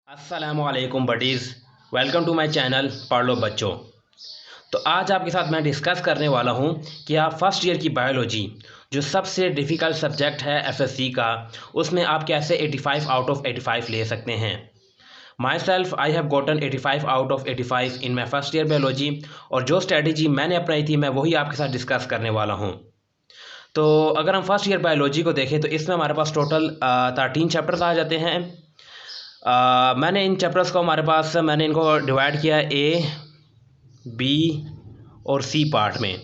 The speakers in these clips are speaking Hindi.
अस्सलामुअलैकुम buddies, welcome to my channel पढ़ लो बच्चों। तो आज आपके साथ मैं डिस्कस करने वाला हूं कि आप फर्स्ट ईयर की बायोलॉजी जो सबसे डिफ़िकल्ट सब्जेक्ट है एफएससी का, उसमें आप कैसे 85 आउट ऑफ 85 ले सकते हैं। My self I have Gotan 85 out of 85 in my first year biology, और जो स्ट्रेटजी मैंने अपनाई थी मैं वही आपके साथ डिस्कस करने वाला हूँ। तो अगर हम फर्स्ट ईयर बायोलॉजी को देखें तो इसमें हमारे पास टोटल 13 चैप्टर्स आ जाते हैं। मैंने इन चैप्टर्स को मैंने इनको डिवाइड किया ए, बी और सी पार्ट में।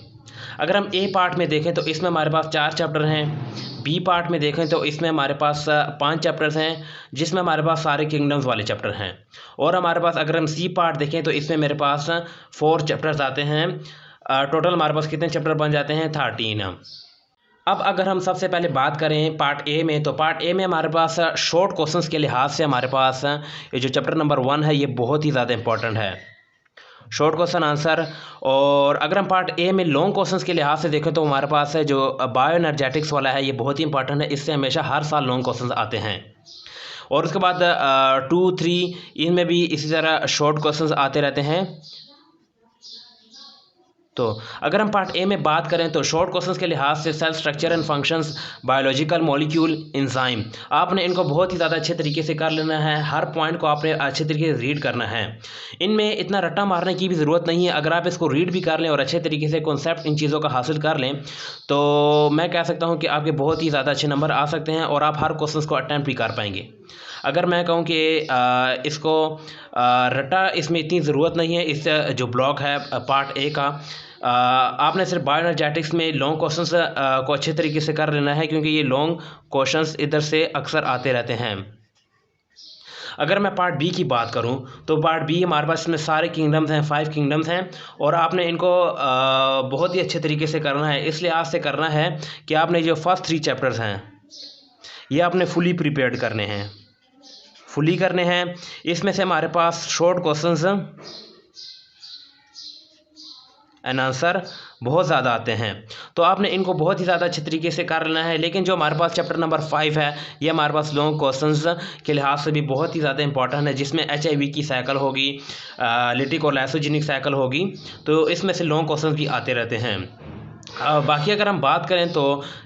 अगर हम ए पार्ट में देखें तो इसमें हमारे पास 4 चैप्टर हैं। बी पार्ट में देखें तो इसमें हमारे पास 5 चैप्टर्स हैं, जिसमें हमारे पास सारे किंगडम्स वाले चैप्टर हैं। और हमारे पास अगर हम सी पार्ट देखें तो इसमें मेरे पास 4 चैप्टर्स आते हैं। टोटल हमारे पास कितने चैप्टर बन जाते हैं? 13। अब अगर हम सबसे पहले बात करें पार्ट ए में, तो पार्ट ए में हमारे पास शॉर्ट क्वेश्चंस के लिहाज से हमारे पास ये जो चैप्टर नंबर 1 है ये बहुत ही ज़्यादा इंपॉर्टेंट है, शॉर्ट क्वेश्चन आंसर। और अगर हम पार्ट ए में लॉन्ग क्वेश्चंस के लिहाज से देखें तो हमारे पास है जो बायो एनर्जेटिक्स वाला है, ये बहुत ही इंपॉर्टेंट है। इससे हमेशा हर साल लॉन्ग क्वेश्चंस आते हैं। और उसके बाद 2, 3 इनमें भी इसी तरह शॉर्ट क्वेश्चंस आते रहते हैं। तो अगर हम पार्ट ए में बात करें तो शॉर्ट क्वेश्चंस के लिहाज से cell structure and functions, biological molecule, enzyme, आपने इनको बहुत ही ज़्यादा अच्छे तरीके से कर लेना है। हर पॉइंट को आपने अच्छे तरीके से रीड करना है। इनमें इतना रट्टा मारने की भी ज़रूरत नहीं है। अगर आप इसको रीड भी कर लें और अच्छे तरीके से कॉन्सेप्ट इन चीज़ों का हासिल कर लें तो मैं कह सकता हूँ कि आपके बहुत ही ज़्यादा अच्छे नंबर आ सकते हैं और आप हर क्वेश्चन को अटैम्प्ट भी कर पाएंगे। अगर मैं कहूँ कि इसको रट्टा इसमें इतनी ज़रूरत नहीं है। इस जो ब्लॉक है पार्ट ए का, आपने सिर्फ बायो एनर्जेटिक्स में लॉन्ग क्वेश्चंस को अच्छे तरीके से कर लेना है, क्योंकि ये लॉन्ग क्वेश्चंस इधर से अक्सर आते रहते हैं। अगर मैं पार्ट बी की बात करूं तो पार्ट बी हमारे पास इसमें सारे किंगडम्स हैं, 5 किंगडम्स हैं, और आपने इनको बहुत ही अच्छे तरीके से करना है। इस लिहाज से करना है कि आपने जो फर्स्ट 3 चैप्टर्स हैं ये आपने फुली प्रिपेयर्ड करने हैं, फुली करने हैं। इसमें से हमारे पास शॉर्ट क्वेश्चंस एंड आंसर बहुत ज़्यादा आते हैं, तो आपने इनको बहुत ही ज़्यादा अच्छे तरीके से कर लेना है। लेकिन जो हमारे पास चैप्टर नंबर 5 है ये हमारे पास लॉन्ग क्वेश्चंस के लिहाज से भी बहुत ही ज़्यादा इंपॉर्टेंट है, जिसमें HIV की साइकिल होगी, लिटिक और लाइसोजेनिक साइकिल होगी, तो इसमें से लॉन्ग क्वेश्चंस भी आते रहते हैं। बाकी अगर हम बात करें तो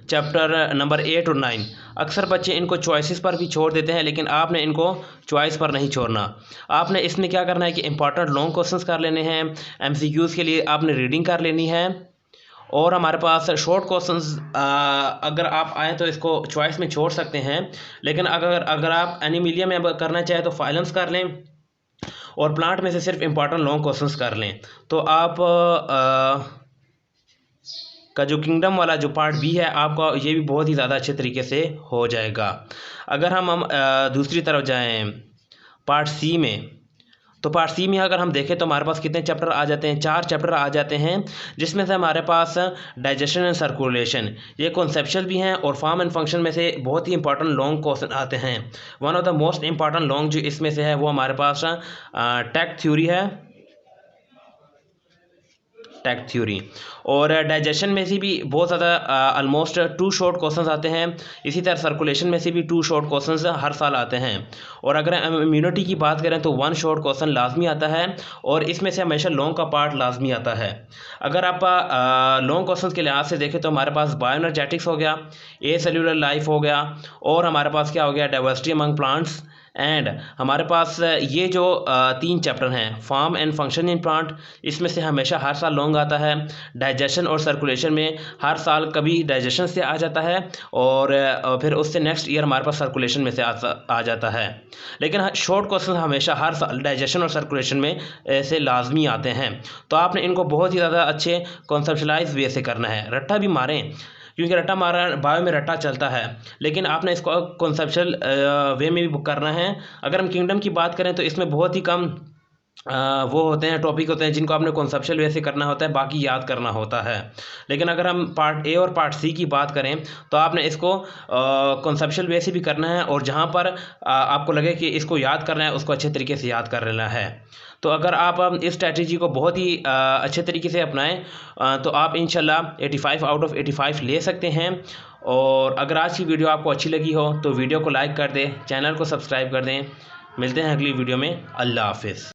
चैप्टर नंबर 8 और 9 अक्सर बच्चे इनको चॉइसेस पर भी छोड़ देते हैं, लेकिन आपने इनको चॉइस पर नहीं छोड़ना। आपने इसमें क्या करना है कि इंपॉर्टेंट लॉन्ग क्वेश्चंस कर लेने हैं। MCQs के लिए आपने रीडिंग कर लेनी है। और हमारे पास शॉर्ट क्वेश्चंस अगर आप आएँ तो इसको चॉइस में छोड़ सकते हैं, लेकिन अगर आप एनिमिलिया में करना चाहें तो फाइलम्स कर लें और प्लांट में से सिर्फ इंपॉर्टेंट लॉन्ग क्वेश्चंस कर लें, तो आप का जो किंगडम वाला जो पार्ट बी है आपका ये भी बहुत ही ज़्यादा अच्छे तरीके से हो जाएगा। अगर हम दूसरी तरफ जाएं पार्ट सी में, तो पार्ट सी में अगर हम देखें तो हमारे पास कितने चैप्टर आ जाते हैं? 4 चैप्टर आ जाते हैं, जिसमें से हमारे पास डाइजेशन एंड सर्कुलेशन ये कॉन्सेप्चुअल भी हैं, और फॉर्म एंड फंक्शन में से बहुत ही इंपॉर्टेंट लॉन्ग क्वेश्चन आते हैं। One of the most important long जो इसमें से है वो हमारे पास टेक थ्योरी है, टेक थ्योरी। और डाइजेशन में से भी बहुत ज़्यादा ऑलमोस्ट 2 शॉर्ट क्वेश्चंस आते हैं। इसी तरह सर्कुलेशन में से भी 2 शॉर्ट क्वेश्चंस हर साल आते हैं। और अगर इम्यूनिटी की बात करें तो 1 शॉर्ट क्वेश्चन लाजमी आता है, और इसमें से हमेशा लॉन्ग का पार्ट लाजमी आता है। अगर आप लॉन्ग क्वेश्चन के लिहाज से देखें तो हमारे पास बायो एनर्जेटिक्स हो गया, ए सेल्यूलर लाइफ हो गया, और हमारे पास क्या हो गया? Diversity among plants. एंड हमारे पास ये जो 3 चैप्टर हैं form and function in plant, इसमें से हमेशा हर साल लॉन्ग आता है। डाइजेशन और सर्कुलेशन में हर साल कभी डाइजेशन से आ जाता है और फिर उससे नेक्स्ट ईयर हमारे पास सर्कुलेशन में से आ जाता है। लेकिन शॉर्ट क्वेश्चन हमेशा हर साल डाइजेशन और सर्कुलेशन में ऐसे लाजमी आते हैं, तो आपने इनको बहुत ही ज़्यादा अच्छे कॉन्सेप्शलाइज वे से करना है। रट्टा भी मारें, क्योंकि रट्टा मारा बायो में रट्टा चलता है, लेकिन आपने इसको कॉन्सेप्चुअल वे में भी करना है। अगर हम किंगडम की बात करें तो इसमें बहुत ही कम वो होते हैं, टॉपिक होते हैं जिनको आपने कॉन्सेप्चुअल वे से करना होता है, बाकी याद करना होता है। लेकिन अगर हम पार्ट ए और पार्ट सी की बात करें तो आपने इसको कॉन्सेप्चुअल वे से भी करना है, और जहाँ पर आपको लगे कि इसको याद करना है उसको अच्छे तरीके से याद कर लेना है। तो अगर आप इस स्ट्रैटेजी को बहुत ही अच्छे तरीके से अपनाएं तो आप इंशाल्लाह 85 आउट ऑफ 85 ले सकते हैं। और अगर आज की वीडियो आपको अच्छी लगी हो तो वीडियो को लाइक कर दें, चैनल को सब्सक्राइब कर दें। मिलते हैं अगली वीडियो में। अल्लाह हाफिज़।